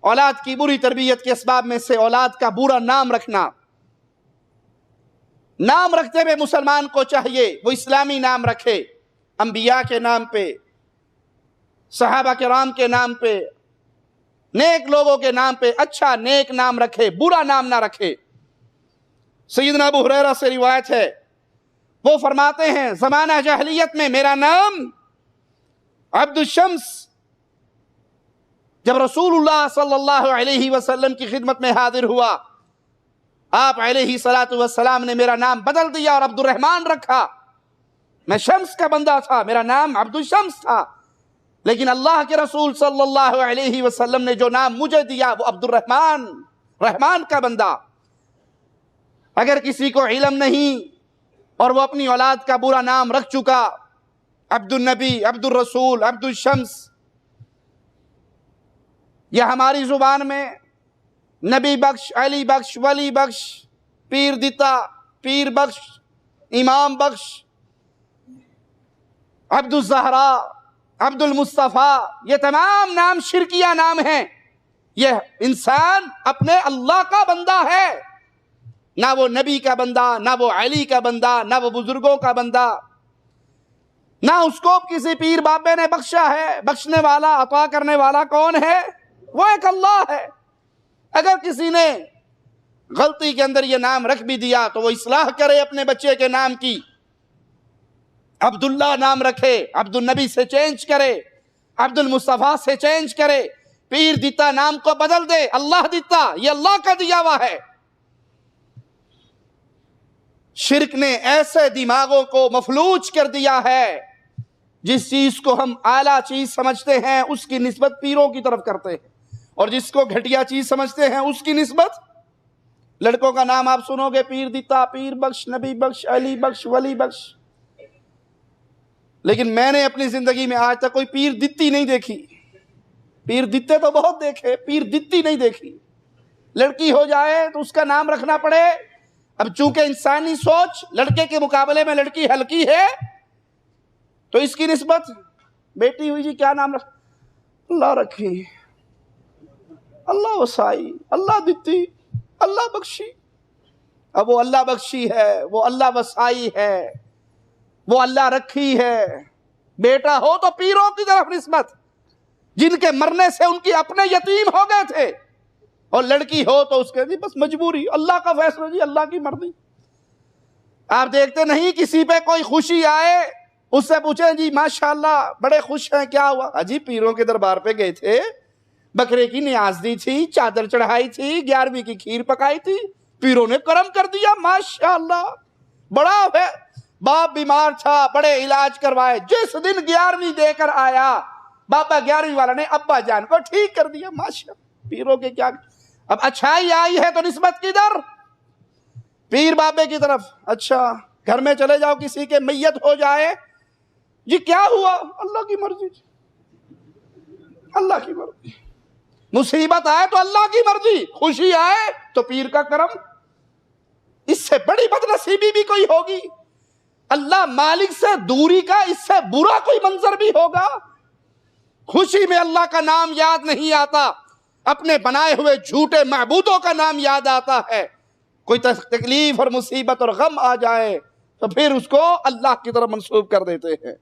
اولاد کی بری تربیت کے اسباب میں سے اولاد کا برا نام رکھنا۔ نام رکھتے ہوئے مسلمان کو چاہیے وہ اسلامی نام رکھے، انبیاء کے نام پہ، صحابہ کرام کے نام پہ، نیک لوگوں کے نام پہ اچھا نیک نام رکھے، برا نام نہ رکھے۔ سیدنا ابو ہریرہ سے روایت ہے، وہ فرماتے ہیں زمانہ جاہلیت میں میرا نام عبد الشمس، جب رسول اللہ صلی اللہ علیہ وسلم کی خدمت میں حاضر ہوا، آپ علیہ السلام نے میرا نام بدل دیا اور عبد الرحمن رکھا۔ میں شمس کا بندہ تھا، میرا نام عبد الشمس تھا، لیکن اللہ کے رسول صلی اللہ علیہ وسلم نے جو نام مجھے دیا وہ عبد الرحمن، رحمان کا بندہ۔ اگر کسی کو علم نہیں اور وہ اپنی اولاد کا برا نام رکھ چکا، عبد النبی، عبد الرسول، عبد الشمس، یا ہماری زبان میں نبی بخش، علی بخش، ولی بخش، پیر دتا، پیر بخش، امام بخش، عبد الزہرا، عبد المصطفیٰ، یہ تمام نام شرکیہ نام ہیں۔ یہ انسان اپنے اللہ کا بندہ ہے، نہ وہ نبی کا بندہ، نہ وہ علی کا بندہ، نہ وہ بزرگوں کا بندہ، نہ اس کو کسی پیر بابے نے بخشا ہے۔ بخشنے والا، عطا کرنے والا کون ہے؟ وہ ایک اللہ ہے۔ اگر کسی نے غلطی کے اندر یہ نام رکھ بھی دیا تو وہ اصلاح کرے اپنے بچے کے نام کی، عبداللہ نام رکھے، عبد النبی سے چینج کرے، عبد المصطفیٰ سے چینج کرے، پیر دیتا نام کو بدل دے، اللہ دیتا، یہ اللہ کا دیا ہوا ہے۔ شرک نے ایسے دماغوں کو مفلوج کر دیا ہے، جس چیز کو ہم اعلیٰ چیز سمجھتے ہیں اس کی نسبت پیروں کی طرف کرتے ہیں، اور جس کو گھٹیا چیز سمجھتے ہیں اس کی نسبت، لڑکوں کا نام آپ سنو گے پیر دیتا، پیر بخش، نبی بخش، علی بخش، ولی بخش، لیکن میں نے اپنی زندگی میں آج تک کوئی پیر دتی نہیں دیکھی۔ پیر دتے تو بہت دیکھے، پیر دتی نہیں دیکھی۔ لڑکی ہو جائے تو اس کا نام رکھنا پڑے۔ اب چونکہ انسانی سوچ لڑکے کے مقابلے میں لڑکی ہلکی ہے، تو اس کی نسبت بیٹی ہوئی جی کیا نام رکھ، اللہ رکھی، اللہ وسائی، اللہ دتی، اللہ بخشی۔ اب وہ اللہ بخشی ہے، وہ اللہ وسائی ہے، وہ اللہ رکھی ہے۔ بیٹا ہو تو پیروں کی طرف نسبت، جن کے مرنے سے ان کی اپنے یتیم ہو گئے تھے، اور لڑکی ہو تو اس کے جی بس مجبوری، اللہ کا فیصلہ، جی اللہ کی مرضی۔ آپ دیکھتے نہیں کسی پہ کوئی خوشی آئے اس سے پوچھیں جی ماشاءاللہ بڑے خوش ہیں، کیا ہوا؟ اجی پیروں کے دربار پہ گئے تھے، بکرے کی نیاز دی تھی، چادر چڑھائی تھی، 11ویں کی کھیر پکائی تھی، پیروں نے کرم کر دیا، ماشاءاللہ بڑا ہے۔ باپ بیمار تھا، بڑے علاج کروائے، جس دن 11ویں دے کر آیا بابا 11ویں والا نے ابا جان کو ٹھیک کر دیا، ماشاءاللہ۔ پیروں کے کیا، اب اچھائی آئی ہے تو نسبت کدھر؟ پیر بابے کی طرف۔ اچھا گھر میں چلے جاؤ، کسی کے میت ہو جائے، جی کیا ہوا؟ اللہ کی مرضی، اللہ کی مرضی۔ مصیبت آئے تو اللہ کی مرضی، خوشی آئے تو پیر کا کرم۔ اس سے بڑی بد نصیبی بھی کوئی ہوگی؟ اللہ مالک سے دوری کا اس سے برا کوئی منظر بھی ہوگا؟ خوشی میں اللہ کا نام یاد نہیں آتا، اپنے بنائے ہوئے جھوٹے معبودوں کا نام یاد آتا ہے۔ کوئی تکلیف اور مصیبت اور غم آ جائے تو پھر اس کو اللہ کی طرف منسوب کر دیتے ہیں۔